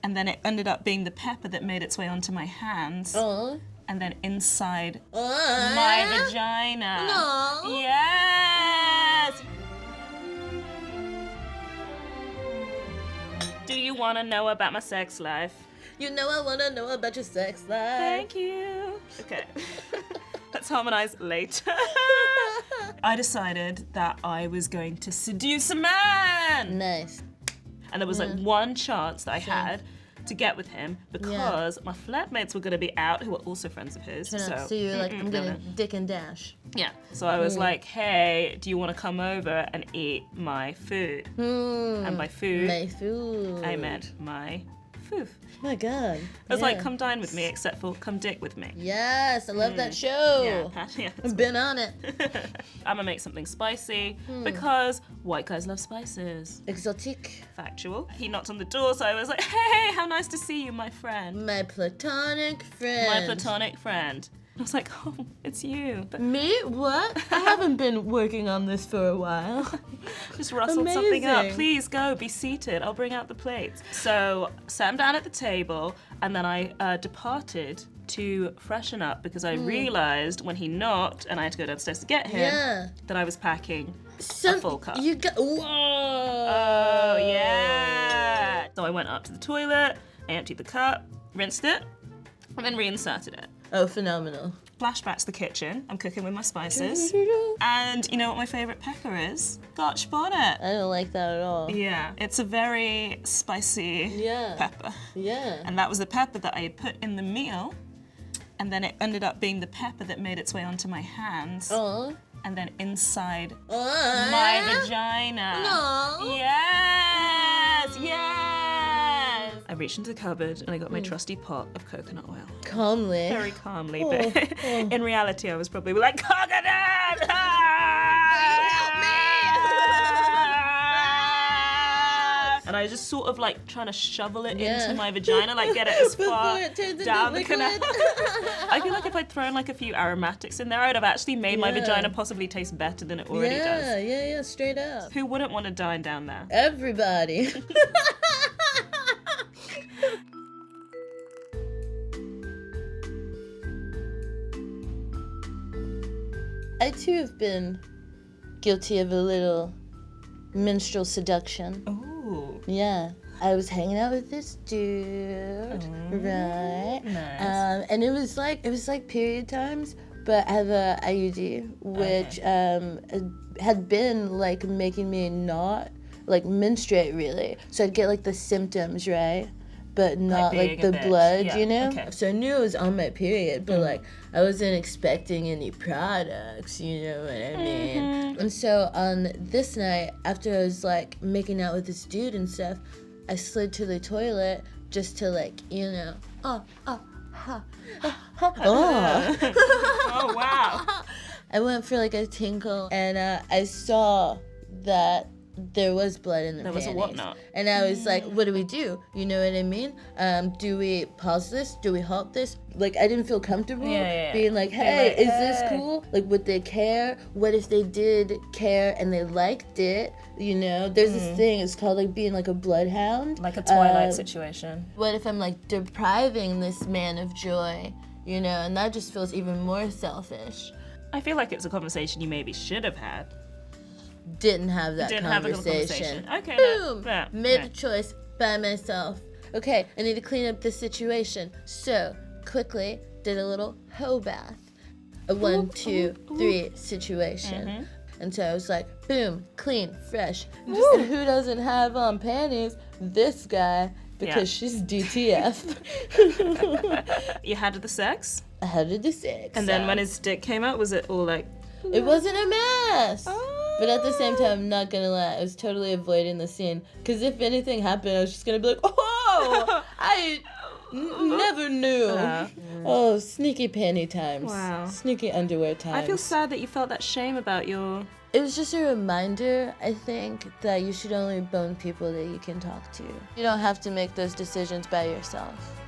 and then it ended up being the pepper that made its way onto my hands. And then inside my vagina. Yes! Do you want to know about my sex life? You know I want to know about your sex life. Thank you. Okay. Let's harmonize later. I decided that I was going to seduce a man. Nice. And there was like one chance that I had to get with him because my flatmates were going to be out who were also friends of his. So you're like, I'm going to dick and dash. Yeah. So I was like, hey, do you want to come over and eat my food? And by food, I meant my food. My God. It was like, come dine with me, except for come dick with me. Yes, I love that show. Yeah, I've been on it. I'm gonna make something spicy because white guys love spices. Exotic. Factual. He knocked on the door, so I was like, hey, how nice to see you, my friend. My platonic friend. My platonic friend. I was like, oh, it's you. But me? What? I haven't been working on this for a while. Just rustled something up. Please go, be seated. I'll bring out the plates. So sat him down at the table, and then I departed to freshen up because I realized when he knocked and I had to go downstairs to get him that I was packing a full cup. Whoa! Oh, yeah. So I went up to the toilet, I emptied the cup, rinsed it, and then reinserted it. Oh, phenomenal. Flashback to the kitchen. I'm cooking with my spices. And you know what my favorite pepper is? Scotch bonnet. I don't like that at all. Yeah, it's a very spicy pepper. Yeah. And that was the pepper that I had put in the meal. And then it ended up being the pepper that made its way onto my hands. And then inside my vagina. Yes, yes. I reached into the cupboard and I got my trusty pot of coconut oil. Calmly. Very calmly, but in reality I was probably like, coconut! Help me! And I was just sort of like trying to shovel it into my vagina, like get it as far down the canal. I feel like if I'd thrown like a few aromatics in there, I'd have actually made my vagina possibly taste better than it already does. Yeah, straight up. Who wouldn't want to dine down there? Everybody. I too have been guilty of a little menstrual seduction. Ooh. Yeah. I was hanging out with this dude, right? Nice. And it was like period times, but I have a IUD, which had been like making me not like menstruate really. So I'd get like the symptoms, right? But not like the blood, you know? Okay. So I knew it was on my period, but like I wasn't expecting any products, you know what I mean? And so on this night, after I was like making out with this dude and stuff, I slid to the toilet just to like, you know, oh wow. I went for like a tinkle and I saw that there was blood in the panties. There was a whatnot. And I was like, what do we do? You know what I mean? Do we pause this? Do we halt this? Like, I didn't feel comfortable being like, hey, is this cool? Like, would they care? What if they did care and they liked it? You know, there's this thing, it's called like being like a bloodhound. Like a Twilight situation. What if I'm like depriving this man of joy? You know, and that just feels even more selfish. I feel like it's a conversation you maybe should have had. Didn't have that conversation. Okay, boom. Made the choice by myself. Okay, I need to clean up this situation. So quickly did a little hoe bath. A 1, 2, 3 situation. And so I was like, boom, clean, fresh. And who doesn't have on panties? This guy, because she's DTF. You had the sex? I had the sex. And then when his dick came out, was it all like... It wasn't a mess. But at the same time, I'm not gonna lie, I was totally avoiding the scene. Because if anything happened, I was just gonna be like, oh, I never knew. Oh, sneaky panty times. Wow. Sneaky underwear times. I feel sad that you felt that shame about your... It was just a reminder, I think, that you should only bone people that you can talk to. You don't have to make those decisions by yourself.